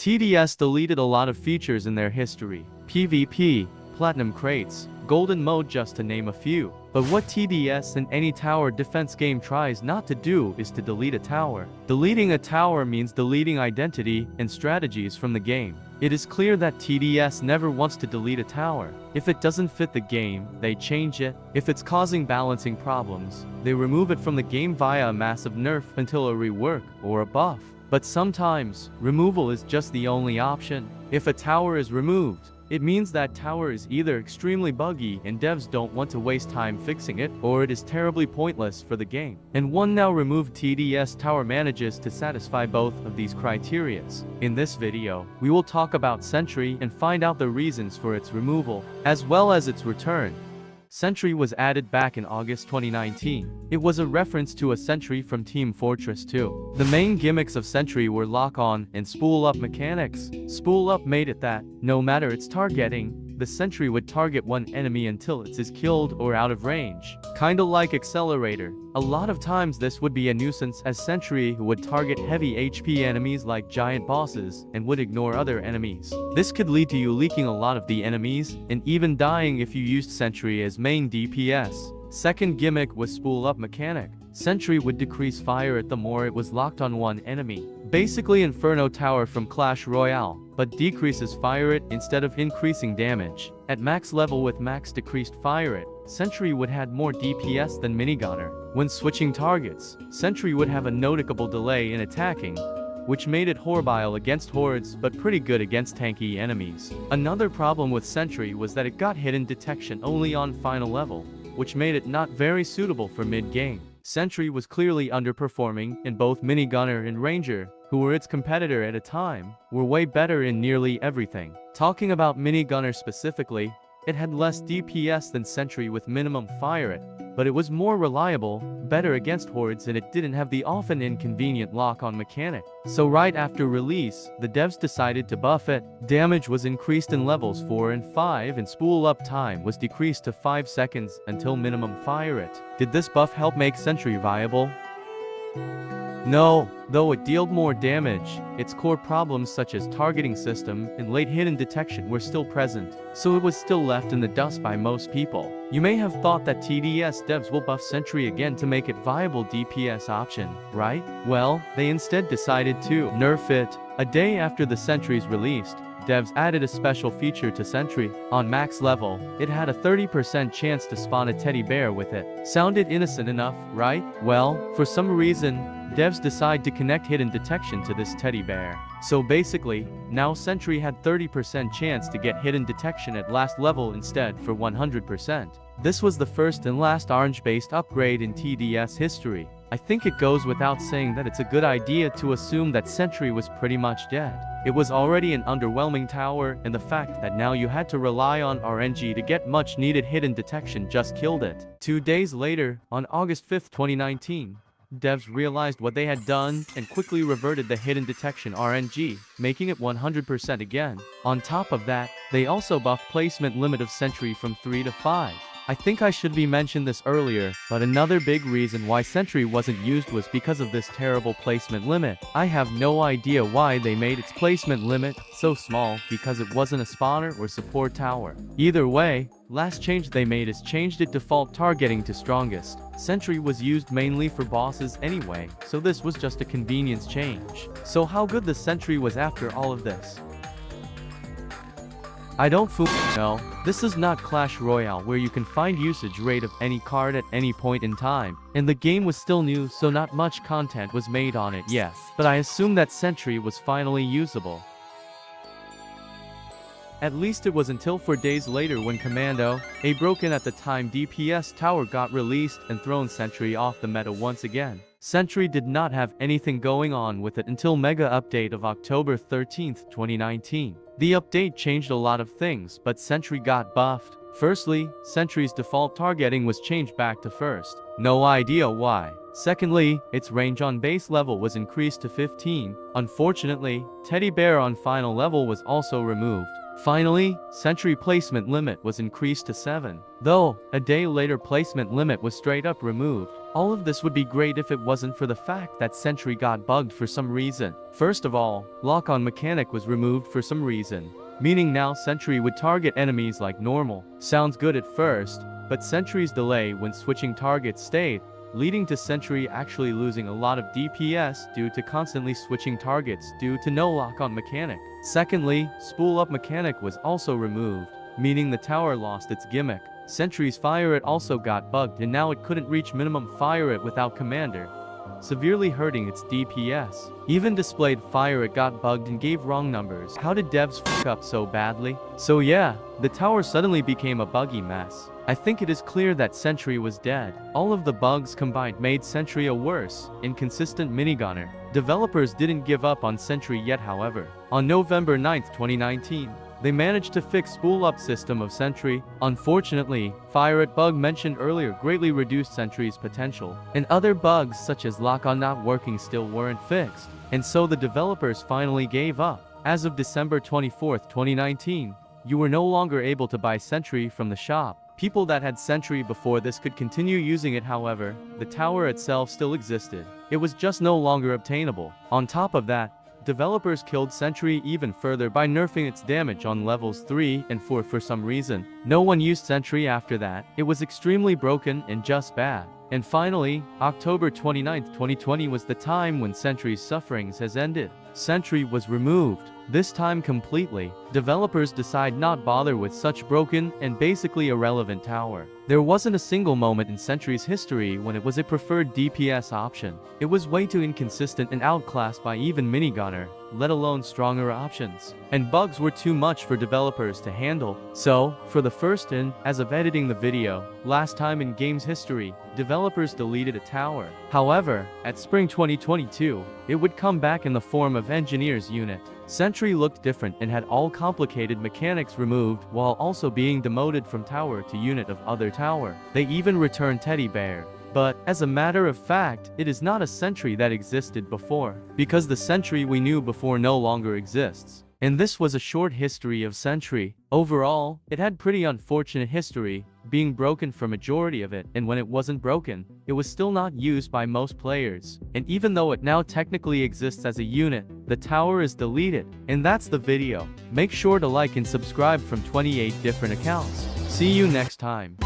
TDS deleted a lot of features in their history. PvP, Platinum Crates, Golden Mode just to name a few. But what TDS and any tower defense game tries not to do is to delete a tower. Deleting a tower means deleting identity and strategies from the game. It is clear that TDS never wants to delete a tower. If it doesn't fit the game, they change it. If it's causing balancing problems, they remove it from the game via a massive nerf until a rework or a buff. But sometimes, removal is just the only option. If a tower is removed, it means that tower is either extremely buggy and devs don't want to waste time fixing it, or it is terribly pointless for the game. And one now removed TDS tower manages to satisfy both of these criterias. In this video, we will talk about Sentry and find out the reasons for its removal, as well as its return. Sentry was added back in August 2019. It was a reference to a Sentry from Team Fortress 2. The main gimmicks of Sentry were lock-on and spool-up mechanics. Spool-up made it that, no matter its targeting, the Sentry would target one enemy until it is killed or out of range. Kinda like Accelerator. A lot of times this would be a nuisance as Sentry would target heavy HP enemies like giant bosses and would ignore other enemies. This could lead to you leaking a lot of the enemies and even dying if you used Sentry as main DPS. Second gimmick was spool-up mechanic. Sentry would decrease fire rate the more it was locked on one enemy. Basically Inferno Tower from Clash Royale, but decreases fire rate instead of increasing damage. At max level with max decreased fire rate, Sentry would have more DPS than Minigunner. When switching targets, Sentry would have a noticeable delay in attacking, which made it horrible against hordes but pretty good against tanky enemies. Another problem with Sentry was that it got hidden detection only on final level, which made it not very suitable for mid-game. Sentry was clearly underperforming, and both Minigunner and Ranger, who were its competitor at a time, were way better in nearly everything. Talking about Minigunner specifically, it had less DPS than Sentry with minimum fire rate, but it was more reliable, better against hordes, and it didn't have the often inconvenient lock-on mechanic. So right after release, the devs decided to buff it. Damage was increased in levels 4 and 5 and spool-up time was decreased to 5 seconds until minimum fire rate. Did this buff help make Sentry viable? No, though it dealt more damage, its core problems such as targeting system and late hidden detection were still present, so it was still left in the dust by most people. You may have thought that TDS devs will buff Sentry again to make it viable DPS option, right? Well, they instead decided to nerf it. A day after the Sentry's released, devs added a special feature to Sentry. On max level, it had a 30% chance to spawn a teddy bear with it. Sounded innocent enough, right? Well, for some reason, devs decide to connect hidden detection to this teddy bear. So basically, now Sentry had 30% chance to get hidden detection at last level instead for 100%. This was the first and last orange-based upgrade in TDS history. I think it goes without saying that it's a good idea to assume that Sentry was pretty much dead. It was already an underwhelming tower, and the fact that now you had to rely on RNG to get much needed hidden detection just killed it. 2 days later, on August 5, 2019, devs realized what they had done and quickly reverted the hidden detection RNG, making it 100% again. On top of that, they also buffed placement limit of Sentry from 3 to 5. I think I should be mentioned this earlier, but another big reason why Sentry wasn't used was because of this terrible placement limit. I have no idea why they made its placement limit so small, because it wasn't a spawner or support tower. Either way, last change they made is changed its default targeting to strongest. Sentry was used mainly for bosses anyway, so this was just a convenience change. So how good the Sentry was after all of this? I don't know. This is not Clash Royale where you can find usage rate of any card at any point in time, and the game was still new, so not much content was made on it yet, but I assume that Sentry was finally usable. At least it was until 4 days later when Commando, a broken at the time DPS tower got released and thrown Sentry off the meta once again. Sentry did not have anything going on with it until Mega Update of October 13, 2019. The update changed a lot of things, but Sentry got buffed. Firstly, Sentry's default targeting was changed back to first. No idea why. Secondly, its range on base level was increased to 15. Unfortunately, Teddy Bear on final level was also removed. Finally, Sentry placement limit was increased to 7. Though, a day later placement limit was straight up removed. All of this would be great if it wasn't for the fact that Sentry got bugged for some reason. First of all, lock-on mechanic was removed for some reason, meaning now Sentry would target enemies like normal. Sounds good at first, but Sentry's delay when switching targets stayed, leading to Sentry actually losing a lot of DPS due to constantly switching targets due to no lock-on mechanic. Secondly, spool-up mechanic was also removed, meaning the tower lost its gimmick. Sentry's fire it also got bugged and now it couldn't reach minimum fire it without commander, severely hurting its DPS. Even displayed fire it got bugged and gave wrong numbers. How did devs fuck up so badly? So yeah, the tower suddenly became a buggy mess. I think it is clear that Sentry was dead. All of the bugs combined made Sentry a worse, inconsistent minigunner. Developers didn't give up on Sentry yet, however. On November 9, 2019, they managed to fix spool-up system of Sentry. Unfortunately, fire it bug mentioned earlier greatly reduced Sentry's potential, and other bugs such as lock-on not working still weren't fixed, and so the developers finally gave up. As of December 24, 2019, you were no longer able to buy Sentry from the shop. People that had Sentry before this could continue using it, however, the tower itself still existed. It was just no longer obtainable. On top of that, developers killed Sentry even further by nerfing its damage on levels 3 and 4 for some reason. No one used Sentry after that. It was extremely broken and just bad. And finally, October 29, 2020 was the time when Sentry's sufferings has ended. Sentry was removed, this time completely. Developers decide not bother with such broken and basically irrelevant tower. There wasn't a single moment in Sentry's history when it was a preferred DPS option. It was way too inconsistent and outclassed by even minigunner, let alone stronger options. And bugs were too much for developers to handle. So, for the first and, as of editing the video, last time in game's history, developers deleted a tower. However, at spring 2022, it would come back in the form of engineer's unit. Sentry looked different and had all complicated mechanics removed while also being demoted from tower to unit of other tower. They even returned teddy bear. But, as a matter of fact, it is not a Sentry that existed before, because the Sentry we knew before no longer exists. And this was a short history of Sentry. Overall, it had pretty unfortunate history, being broken for majority of it, and when it wasn't broken, it was still not used by most players. And even though it now technically exists as a unit, the tower is deleted. And that's the video. Make sure to like and subscribe from 28 different accounts. See you next time.